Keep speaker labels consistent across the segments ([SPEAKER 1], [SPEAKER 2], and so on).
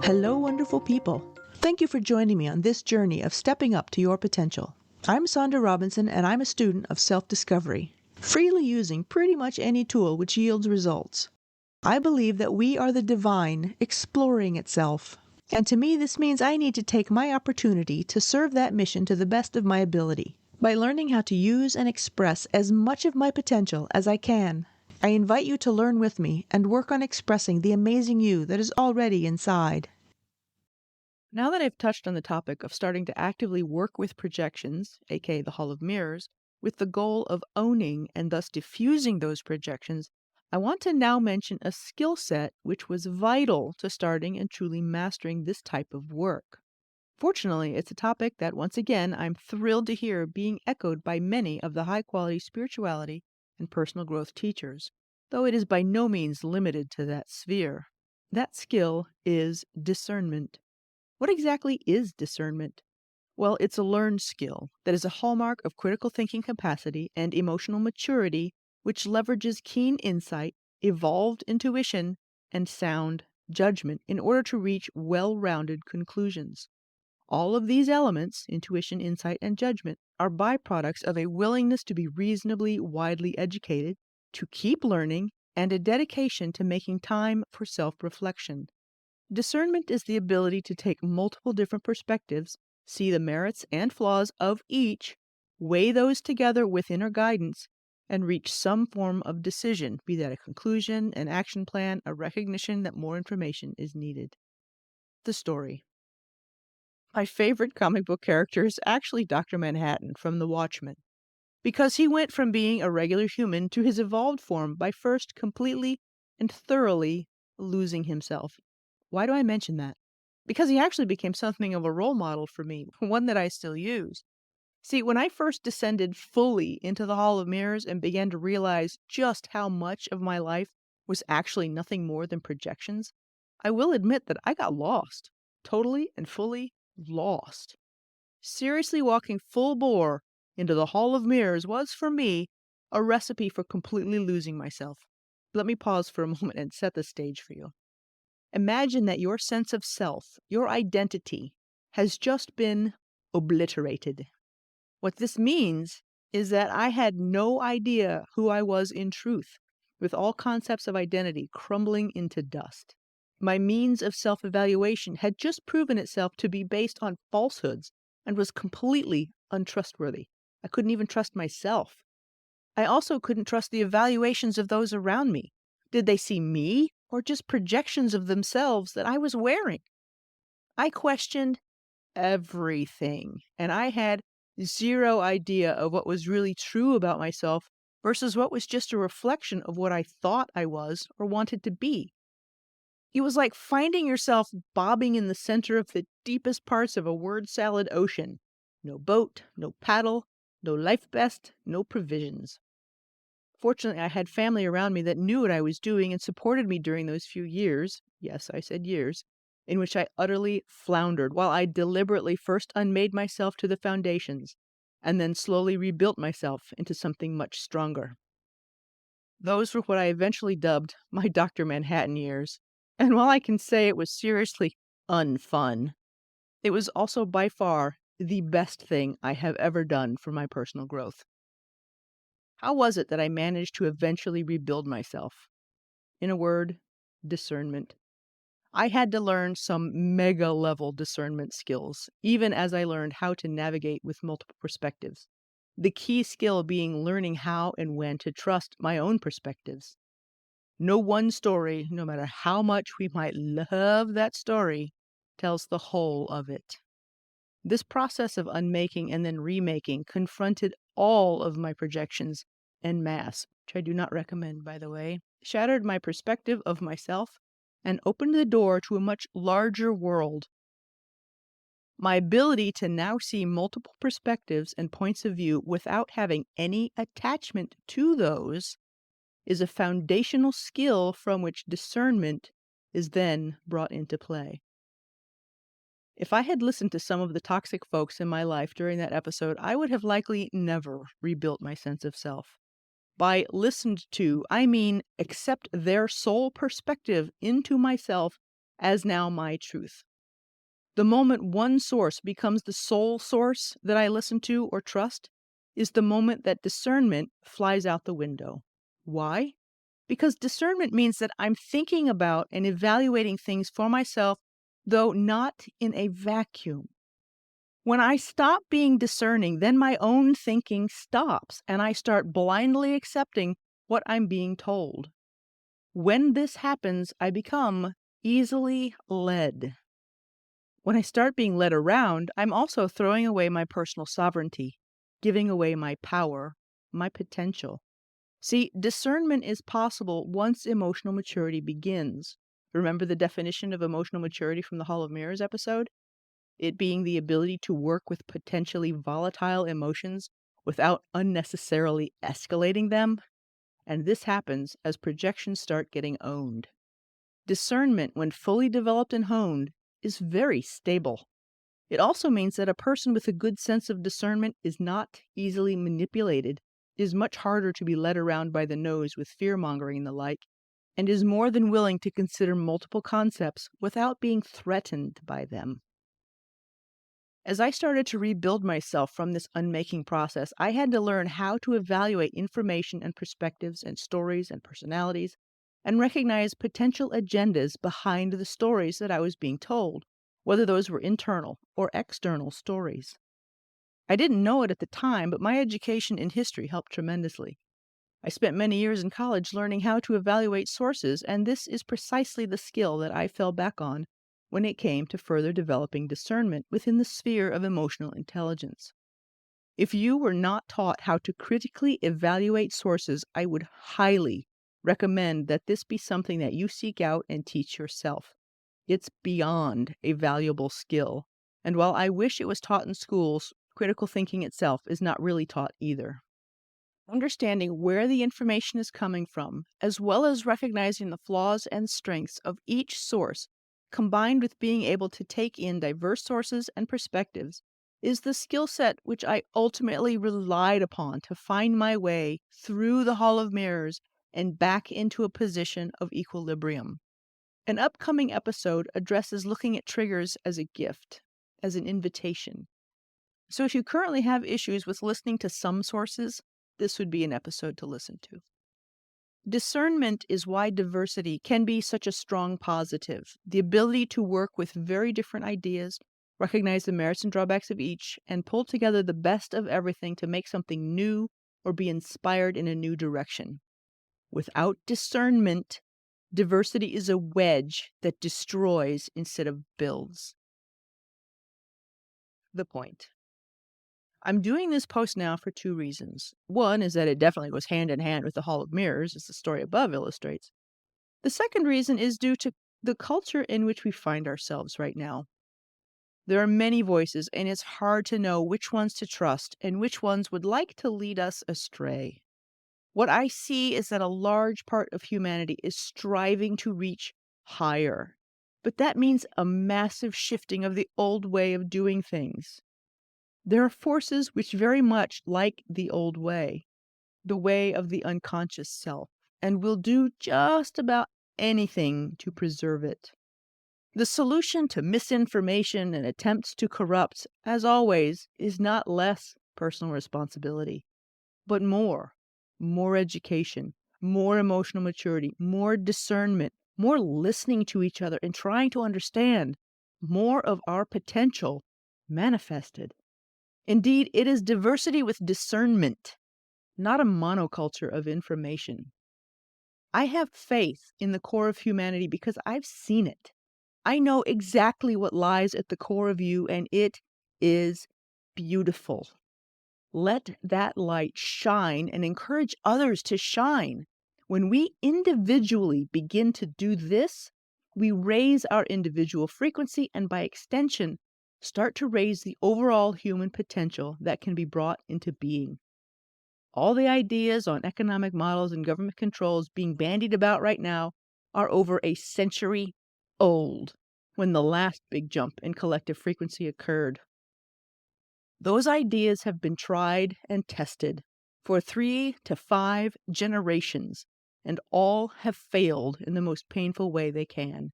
[SPEAKER 1] Hello, wonderful people. Thank you for joining me on this journey of stepping up to your potential. I'm Sonda Robinson, and I'm a student of self-discovery, freely using pretty much any tool which yields results. I believe that we are the divine exploring itself. And to me, this means I need to take my opportunity to serve that mission to the best of my ability by learning how to use and express as much of my potential as I can. I invite you to learn with me and work on expressing the amazing you that is already inside.
[SPEAKER 2] Now that I've touched on the topic of starting to actively work with projections, aka the Hall of Mirrors, with the goal of owning and thus diffusing those projections, I want to now mention a skill set which was vital to starting and truly mastering this type of work. Fortunately, it's a topic that, once again, I'm thrilled to hear being echoed by many of the high quality spirituality and personal growth teachers, though it is by no means limited to that sphere. That skill is discernment. What exactly is discernment? Well, it's a learned skill that is a hallmark of critical thinking capacity and emotional maturity, which leverages keen insight, evolved intuition, and sound judgment in order to reach well rounded conclusions. All of these elements, intuition, insight, and judgment, are byproducts of a willingness to be reasonably widely educated, to keep learning, and a dedication to making time for self reflection. Discernment is the ability to take multiple different perspectives, see the merits and flaws of each, weigh those together with inner guidance, and reach some form of decision, be that a conclusion, an action plan, a recognition that more information is needed. The story. My favorite comic book character is actually Dr. Manhattan from The Watchmen, because he went from being a regular human to his evolved form by first completely and thoroughly losing himself. Why do I mention that? Because he actually became something of a role model for me, one that I still use. See, when I first descended fully into the Hall of Mirrors and began to realize just how much of my life was actually nothing more than projections, I will admit that I got lost. Totally and fully lost. Seriously walking full bore into the Hall of Mirrors was, for me, a recipe for completely losing myself. Let me pause for a moment and set the stage for you. Imagine that your sense of self, your identity, has just been obliterated. What this means is that I had no idea who I was in truth, with all concepts of identity crumbling into dust. My means of self evaluation had just proven itself to be based on falsehoods and was completely untrustworthy. I couldn't even trust myself. I also couldn't trust the evaluations of those around me. Did they see me or just projections of themselves that I was wearing? I questioned everything, and I had zero idea of what was really true about myself versus what was just a reflection of what I thought I was or wanted to be. It was like finding yourself bobbing in the center of the deepest parts of a word salad ocean. No boat, no paddle, no life vest, no provisions. Fortunately, I had family around me that knew what I was doing and supported me during those few years, yes, I said years, in which I utterly floundered, while I deliberately first unmade myself to the foundations, and then slowly rebuilt myself into something much stronger. Those were what I eventually dubbed my Dr. Manhattan years. And while I can say it was seriously unfun, it was also by far the best thing I have ever done for my personal growth. How was it that I managed to eventually rebuild myself? In a word, discernment. I had to learn some mega level discernment skills, even as I learned how to navigate with multiple perspectives. The key skill being learning how and when to trust my own perspectives. No one story, no matter how much we might love that story, tells the whole of it. This process of unmaking and then remaking confronted all of my projections en masse, which I do not recommend, by the way, shattered my perspective of myself, and opened the door to a much larger world. My ability to now see multiple perspectives and points of view without having any attachment to those is a foundational skill from which discernment is then brought into play. If I had listened to some of the toxic folks in my life during that episode, I would have likely never rebuilt my sense of self. By listened to, I mean accept their sole perspective into myself as now my truth. The moment one source becomes the sole source that I listen to or trust is the moment that discernment flies out the window. Why? Because discernment means that I'm thinking about and evaluating things for myself, though not in a vacuum. When I stop being discerning, then my own thinking stops and I start blindly accepting what I'm being told. When this happens, I become easily led. When I start being led around, I'm also throwing away my personal sovereignty, giving away my power, my potential. See, discernment is possible once emotional maturity begins. Remember the definition of emotional maturity from the Hall of Mirrors episode? It being the ability to work with potentially volatile emotions without unnecessarily escalating them. And this happens as projections start getting owned. Discernment, when fully developed and honed, is very stable. It also means that a person with a good sense of discernment is not easily manipulated, is much harder to be led around by the nose with fear-mongering and the like, and is more than willing to consider multiple concepts without being threatened by them. As I started to rebuild myself from this unmaking process, I had to learn how to evaluate information and perspectives and stories and personalities and recognize potential agendas behind the stories that I was being told, whether those were internal or external stories. I didn't know it at the time, but my education in history helped tremendously. I spent many years in college learning how to evaluate sources, and this is precisely the skill that I fell back on when it came to further developing discernment within the sphere of emotional intelligence. If you were not taught how to critically evaluate sources, I would highly recommend that this be something that you seek out and teach yourself. It's beyond a valuable skill, and while I wish it was taught in schools, critical thinking itself is not really taught either. Understanding where the information is coming from, as well as recognizing the flaws and strengths of each source, combined with being able to take in diverse sources and perspectives, is the skill set which I ultimately relied upon to find my way through the Hall of Mirrors and back into a position of equilibrium. An upcoming episode addresses looking at triggers as a gift, as an invitation. So if you currently have issues with listening to some sources, this would be an episode to listen to. Discernment is why diversity can be such a strong positive. The ability to work with very different ideas, recognize the merits and drawbacks of each, and pull together the best of everything to make something new or be inspired in a new direction. Without discernment, diversity is a wedge that destroys instead of builds. The point. I'm doing this post now for two reasons. One is that it definitely goes hand in hand with the Hall of Mirrors, as the story above illustrates. The second reason is due to the culture in which we find ourselves right now. There are many voices, and it's hard to know which ones to trust and which ones would like to lead us astray. What I see is that a large part of humanity is striving to reach higher, but that means a massive shifting of the old way of doing things. There are forces which very much like the old way, the way of the unconscious self, and will do just about anything to preserve it. The solution to misinformation and attempts to corrupt, as always, is not less personal responsibility, but more education, more emotional maturity, more discernment, more listening to each other and trying to understand, more of our potential manifested. Indeed, it is diversity with discernment, not a monoculture of information. I have faith in the core of humanity because I've seen it. I know exactly what lies at the core of you, and it is beautiful. Let that light shine and encourage others to shine. When we individually begin to do this, we raise our individual frequency and by extension, start to raise the overall human potential that can be brought into being. All the ideas on economic models and government controls being bandied about right now are over a century old, when the last big jump in collective frequency occurred. Those ideas have been tried and tested for 3 to 5 generations, and all have failed in the most painful way they can.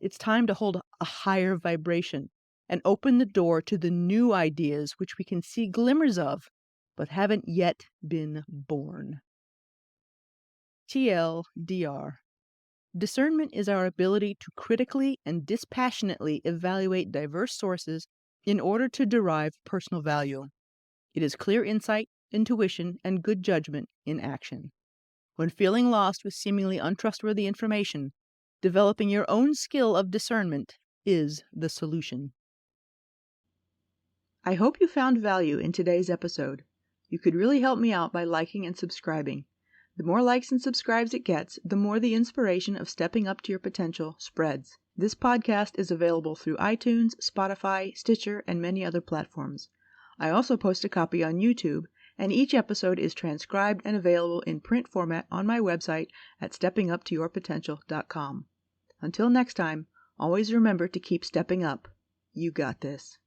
[SPEAKER 2] It's time to hold a higher vibration and open the door to the new ideas which we can see glimmers of, but haven't yet been born. TLDR. Discernment is our ability to critically and dispassionately evaluate diverse sources in order to derive personal value. It is clear insight, intuition, and good judgment in action. When feeling lost with seemingly untrustworthy information, developing your own skill of discernment is the solution.
[SPEAKER 1] I hope you found value in today's episode. You could really help me out by liking and subscribing. The more likes and subscribes it gets, the more the inspiration of stepping up to your potential spreads. This podcast is available through iTunes, Spotify, Stitcher, and many other platforms. I also post a copy on YouTube, and each episode is transcribed and available in print format on my website at steppinguptoyourpotential.com. Until next time, always remember to keep stepping up. You got this.